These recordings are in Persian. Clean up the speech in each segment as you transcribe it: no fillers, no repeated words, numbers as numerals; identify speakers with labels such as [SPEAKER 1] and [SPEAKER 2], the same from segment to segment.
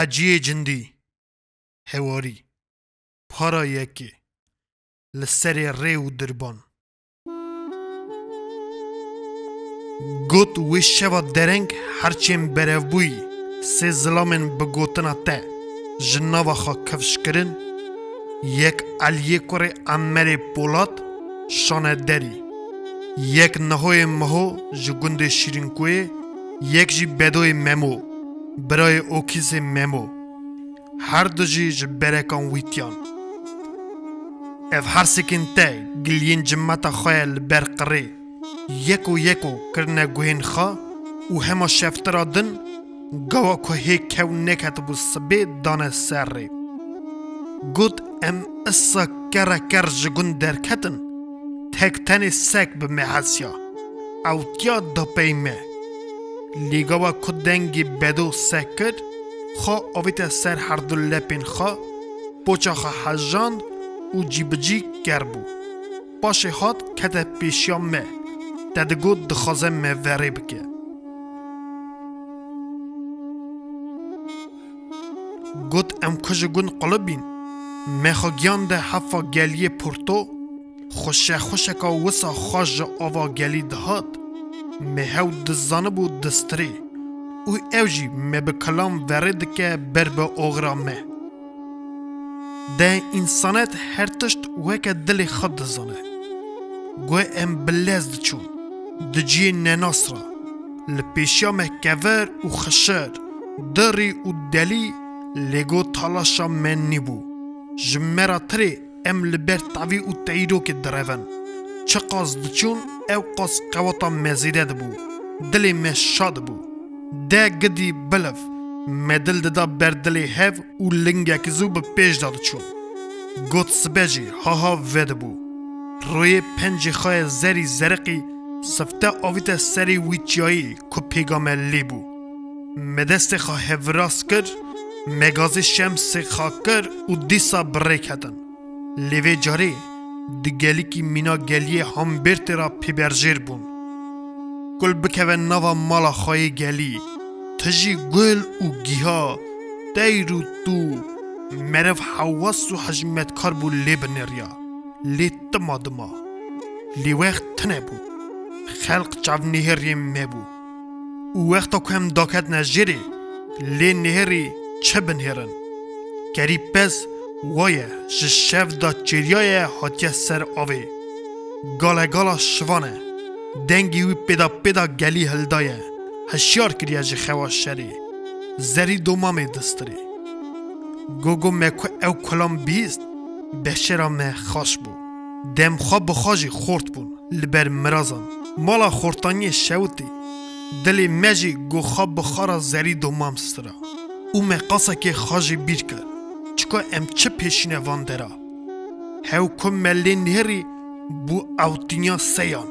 [SPEAKER 1] حجی جندی هواری پارا یکی لسر ریو دربان گوت وی شوا درنگ هرچیم برف بوی سه ظلامن بگوتنا ته جناوا خا کفش کرن یک علیه کره امر پولاد شانه دری یک نهوی مهو جگند شیرین کوی یک جی بدوی ممو برای اوکیز ممو هر دو جی برکان ویتیان اف هر سکن ته گلین جمعتا خیل برقری یکو کرنه گوهن خوا و همه شفترا دن گوا که هیک که نکت بو سبی دانه سر ری گود ام اصا کر جگون درکتن تک تنی سک بمحسیا او تیا دا پیمه لیگوا که دنگی بدو سکر خوا آویت سر هر دو لپین خوا پوچا خوا حجاند و جیبجی کربو باشه هات کت پیشیا مه تدگو دخوازه مه وری بکه گوت ام کجگون قلبین مخا گیان ده حفا گلیه پورتو خوشه که وسا خواج آوا گلی دهات مهو دزانه بود دستری او اوجی مه بکلام ورد که بر به اغرا مه ده انسانت هر تشت وکه دل خود دزانه گوه ام بلز دچون دجی نناس را لپیشیا مه کور و خشر دری و دلی لگو تالاشا من نیبو جمرا تری ام لبر تعوی و تعیرو که درون چه قاس دچون او قاس قواتا مزیده دبو دلی مشاد بو ده گدی بلف مدل دا بردلی هف و لنگه کزو به پیش داد چون گوت سبجی ها ود بو روی پنج خواه زری زرقی سفته آویت سری ویچیایی که پیگام لی بو مدست خواه هفراس کرد مگازی شمس خاکر و دیسا بریک هدن لیوی جاری دگلی کی مینا گلیه هم برت را پیبرجیر بون گل بکوه نوا مالا خواهی گلی تجی گل و گیها دیرو تو مرف حواس و حجمت کار بو لی بنریا لی دما لی وقت تنه بو خلق جاو نهری مبو و وقتا که هم داکت نجری لی نهری چه بنهرن گری پس وایه جشف دا چریای حاتیه سر آوی گالا شوانه دنگی وی پیدا گلی هلدایه هشیار کریه جه خواش شری زری دومامه دستری گوگو مکو او کلام بیست بشرا مه خاش بو دم خواب بخواجی خورد بون لبر مرازان مالا خورتانی شوتی دلی مجی گو خواب بخارا زری دومام سترا او مقاسا که خاجی بیر کرد چکا ام چه پیشینه واندرا هاو کم ملی نهری بو اوتینیا سیان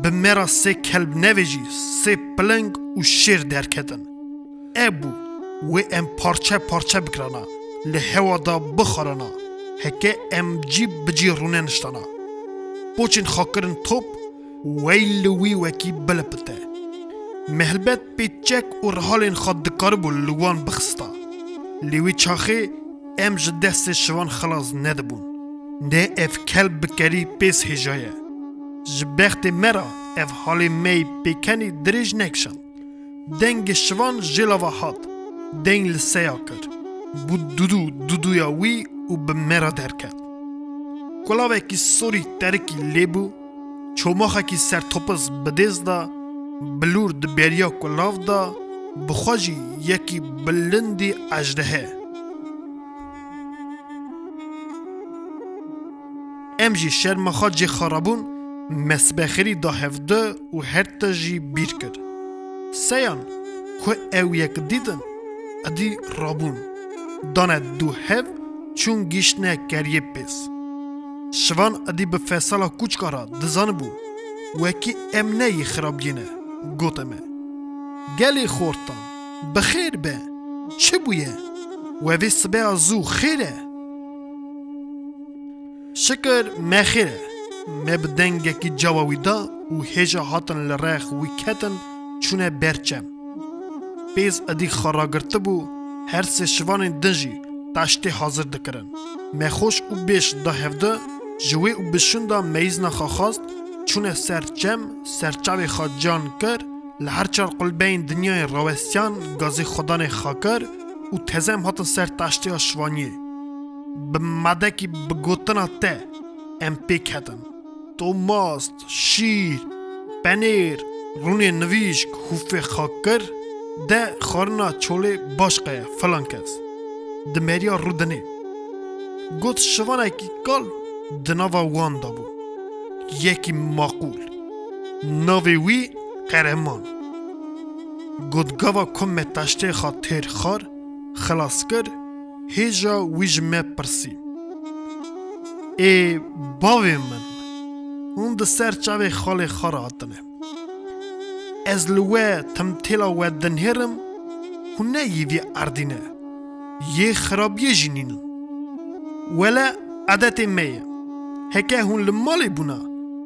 [SPEAKER 1] بمرا سه کلب نویجی سه پلنگ و شیر درکدن ابو و ام پارچه بکرانا لحوا دا بخارانا هکه ام جیب بجی رونه نشتانا پوچین خاکرن توپ ویلوی وکی بلپته مهلبت پیچک و رحالین خود دکاربو لوان بخستا لیوی چاخی ام جدست شوان خلاص ندبون نه اف کلب بکری پیس هجایه جبخت مرا اف حالی می پیکنی دریج نکشن دنگ شوان جلاوه هات دنگ لسیا کر بود دودویا وی و به مرا درکد کلاوه کی سوری ترکی لیبو چوماخه کی سر توپس بدیز دا بلور دبیریا کلاو دا بخواجی یکی بلندی اجدهه امجی شرمخا جی خرابون مسبخری دا هفده و هر تجی بیر کرد سیان که او یک دیدن ادی رابون دانه دو هف چون گیشنه کریه پیس شوان ادی به فیصله کوچکارا دزان بو وکی ام نی خرابینه گوتمه گلی خورتان بخیر به چه بویه و وی سبه ازو خیره شکر مخیره مبدنگه کی جواوی دا و هجا هاتن لرخ وی کتن چونه برچم پیز ادی خراگرته بو هر سه شوان دنجی تشتی حاضر دکرن مخوش او بیش دا هفده جوی او بشون دا میزنا خواست چون سرچاوی خواد جان کر لهر چار قلبین دنیای روستیان گازی خدان خاکر و تزم هاتن سر تشتی ها شوانیه بمدکی بگوتنا ته ام پیک هتن تو ماست، شیر، پنیر، رونی نویش خوفه خاکر ده خارنا چوله باشقه فلان کس ده مریا رودنه گوت شوانه کی کال دناوا وان دابو یکی معقول ناوی وی قهرمان گوت گاوا کم تشته خاطر خار خلاص کر هیجا ویج می پرسی ای باوی من اون ده سر چاوی خاله خار آتنه از لوه تمتیلا و دنهرم هنه یوی اردینه یه خرابیه جنینن ولا عادت میه هکه هون لمالی بونا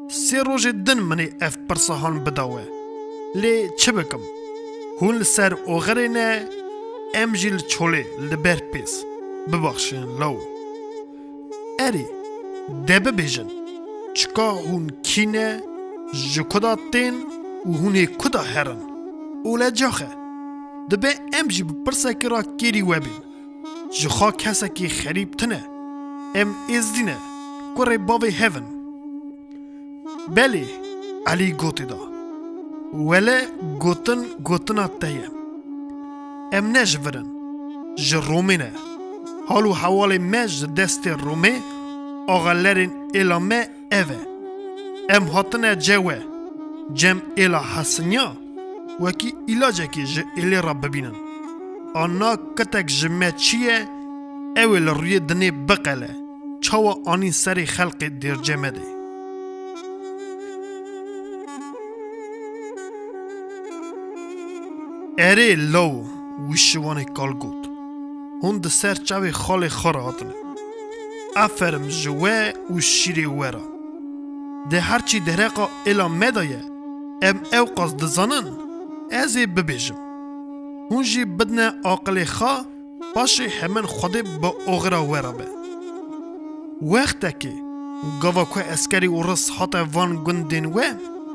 [SPEAKER 1] سی روز دن منی اف پرسهان بداوه لی چه بکم هون لسر اوغره نه ام جیل چوله لبر پیس ببخشین لو اری دبه بیجن چکا هون کینه جکدا تین و هونه کدا هرن اولا جاخه دبه ام جی بپرسه که را کیری وبین جخوا کسا که خریب تنه ام ازدینه کره باوی هیون بله علی گوتی دا ولی گوتنا تایه ام نجورن جه رومی نه حالو حوال مج دست رومی آغالرین ایلامه اوه ام هاتنه جوه جم ایلا حسنیا وکی ایلاجه که جه ایلی را ببینن آنا کتک جمعه چیه اول روی دنی بقله چاوا آنی سری خلق دیر جمعه ده اره لو ویشوان کال گود هون ده سر چاوی خال خار آتنه افرم جوه و شیری ورا ده هرچی درقا ایلا مدایه ام او قصد زنن ازی ببیجم هون جی بدنه آقل خوا باشه همین خودی با اغرا ورا به وقتا که گاوا که اسکری ورس حتا وان گندین و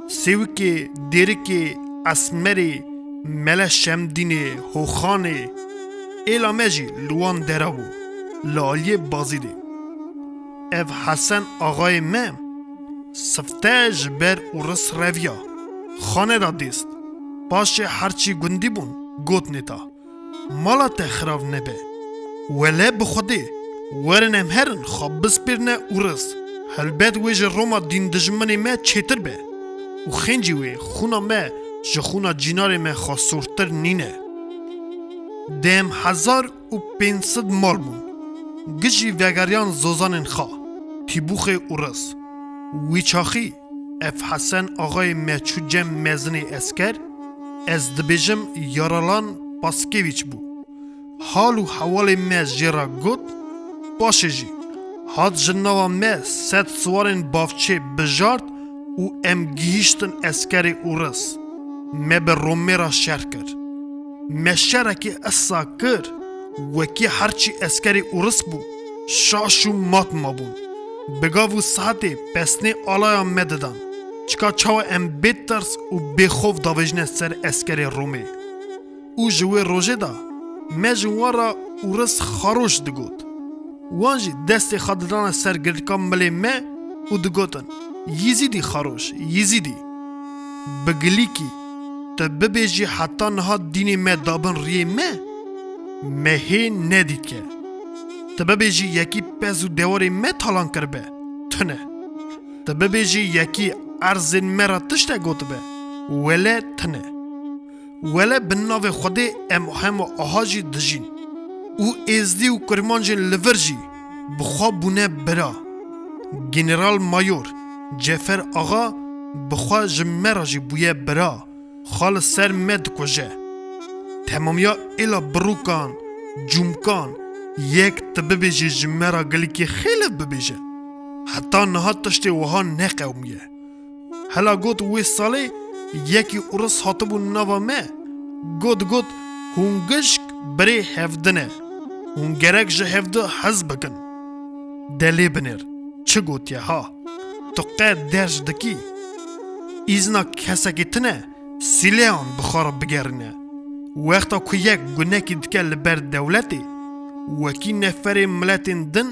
[SPEAKER 1] سیوی که دیری که اسمری مل شمدینه هوخانه ایلامجی لوان دراو لالی بازیده اف حسن آقای مم سفتج بر ورس رویا خانه را دیست باشه هرچی گندی بون گوت نیتا مالا تخراف نبه ولی بخودی ورنم هرن خواب بسپرنه ورس هلبت ویج روما دین دجمنی ما چیتر به و خینجی وی خونا ما جخونا جینار ما خاصورتر نینه دیم 1500 مال بون گجی وگریان زوزان خواه تیبوخ ورس وی چاخی اف حسن آقای مچو جم مزنی اسکر از دبیجم یارالان پاسکیویچ بو حالو حوال مز جرا گوت باشه جی هاد جناوا مز ست سوارن بافچه بجارد و ام گیشتن اسکر اورس مه به رومی را شر کر مه شرکی اصا کر وکی هرچی اسکر اورس بو شاشو مات ما بون بگاوو ساعته پسنه آلایا مددن چکا چاو ام بیترس و بخوف داوجنه سر اسکر رومی او جوه روژه دا مجوارا اورس خاروش دگوت وانجی دست خادران سر گرکام ملی مه و دگوتن یزیدی خاروش یزیدی بگلیکی تا ببیجی حتی نها دینی مه دابن ریه مه ندید که تا ببیجی یکی پزو دواری مه تالان کربه تنه تا ببیجی یکی ارزین مرا تشته گوت به ولی تنه ولی بناو خودی ام هم آهاجی دجین او ازدی و کرمانجین لورجی بخواب بونه برا گنرال مایور جفر آقا بخواه جمراجی بویه برا خال سر مد کجه تمامیا ایلا بروکان جمکان یک تببیجی جمرا گلی که خیلی ببیجه حتی نها تشتی وها نقومیه هلا گوت وی ساله یکی ارس حاطبو نوا مه گوت هونگشک بری هفدنه اون گرک جه هفده حز بکن دلی بنر چه گوتیه ها تو قید درج دکی ایزنا کسکی تنه سیلیان بخار بگرنه وقتا که یک گناکی دکه لبر دولتی وکی نفر ملتین دن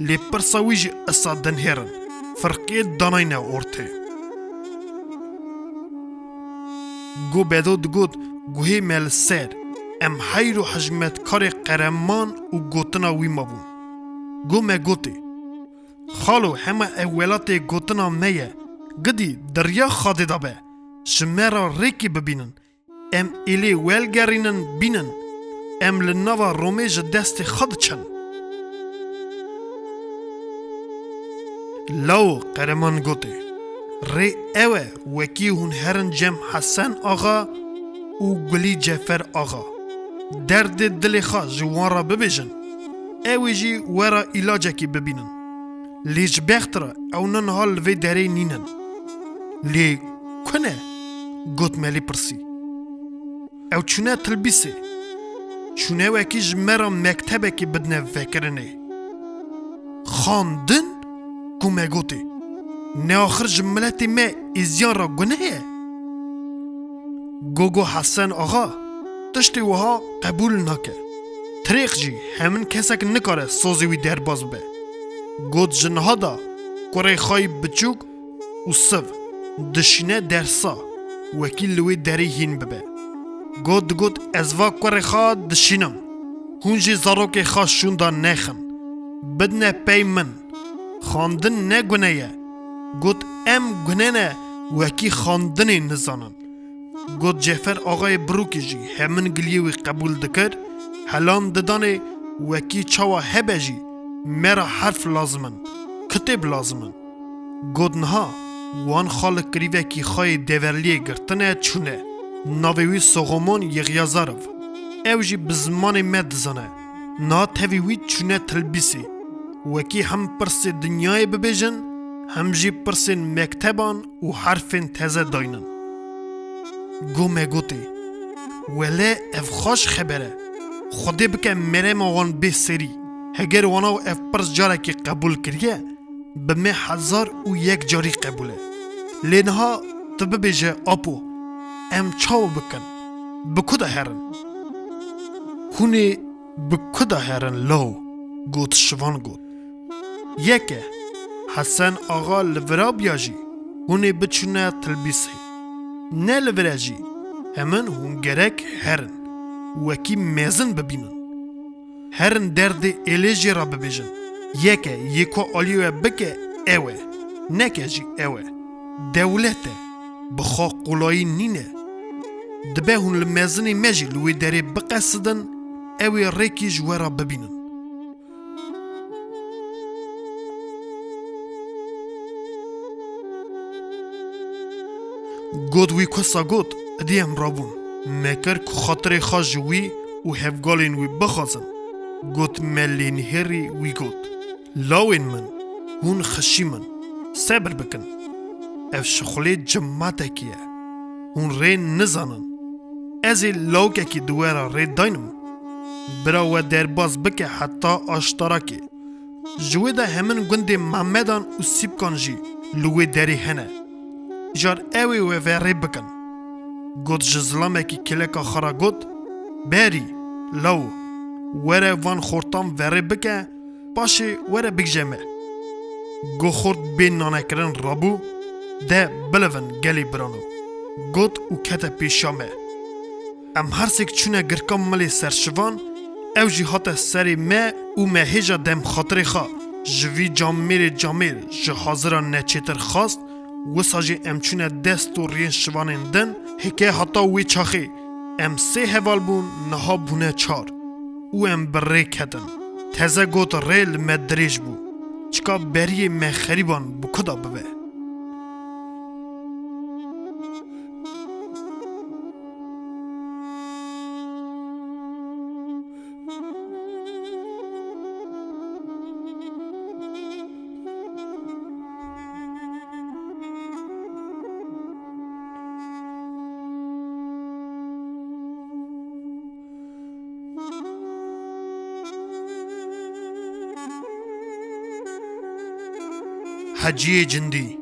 [SPEAKER 1] لی پرساویج اصاد دن هرن فرقی داناینا ارته گو بدو دگود گوهی مل سر ام حیر و حجمت کار قرمان و گوتنا وی مبون گو مگوتی خالو همه اولات گوتنا میه گدی دریا خاده دابه شمرا ریکی ببینن ام ایلی ویلگرینن بینن ام لنوا رومیج دست خود چن لو قرمان گوتی ری اوه وکی هون هرن جم حسن آغا و گلی جفر آغا درد دل خواه جوان را ببیجن اوه جی ورا علاجه کی ببینن لیج بختره او نن حال وی داره نینن لی کنه گوت ملی پرسی او چونه تلبیسه چونه وکی جمرا مکتبه کی بدنه فکرنه خاندن کومه گوتی نه آخر جملتی ما ازیان را گناه گوگو حسن آقا تشتی وها قبول نکه طریق جی همین کسک نکاره سوزی وی در باز به گود جنها دا کره خواهی بچوک و سو دشینه درسا وکی لوی دری هین ببه گود ازوا کره خواه دشینم هونجی زاروک خواه شوندا نخن بدنه پی من خاندن نه گناه گود ام گناه نه وکی خاندن نزانن گود جفر آقای بروکی جی همین گلیوی قبول دکر حلام ددانه وکی چاوا هبه جی مرا حرف لازمن کتب لازمن گود نها وان خالق کریوه کی خواهی دیورلیه گرتنه چونه ناویوی سوغمون یغیازارو او جی بزمان مد زنه نا تاویوی چونه تلبیسی وکی هم پرس دنیای ببیجن هم جی پرسین مکتبان و حرفین تزه داینن گو مگوتی ولی اف خوش خبره خودی بکه مرم وان بی سری هگر وانا و اف پرس جاره که قبول کریه بمی 1001 جاری قبوله لینها تب بیجه آپو ام چاو بکن بکده هرن هونی بکده هرن لو گوت شوان گوت یکه حسن آقا لورا بیاجی هونی بچونه تلبیسه نه لورا جی همن هون گرک هرن وکی میزن ببینن هرن درد ایلیجی را ببیجن یکو آلیوه بکه اوه نکه جی اوه دولته بخوا قولایی نینه دبه هون لمزنی مجی لوی داری بقصدن اوی ریکی جوارا ببینن گود وی کسا گود ادیم رابون مکر که خاطر خواج وی و هفگالین وی بخوازن گود ملین هری وی گود لاوین من هون خشی من صبر بکن اف شخولی جماعته کیه هون ری نزانن ازی لاوکه کی دوارا ری داینم برا و درباز بکه حتی آشتراکی جوی ده همین گنده محمدان و سیبکان جی لوی داری هنه جار اوی و وری بکن گود جزلامه کی کلکا خرا گود بری لو وره وان خورتام وری بکه باشه وره بگجمه گو خورد بین نانکرن رابو ده بلون گلی برانو گود و کتا پیشامه ام هر سیک چونه گرکام ملی سرشوان او جی حتا سری ما و مهیجا دم خاطر خوا جوی جامیر جه حاضران نچیتر خواست و ساجی ام چونه دست و رین شوانین دن هکه حتا وی چاخی ام سه هوال بون نها بونه 4 و ام بره کدن تزه گوت ریل مدریج بو چکا بری مخریبان بو کدا ببه حجیه جندی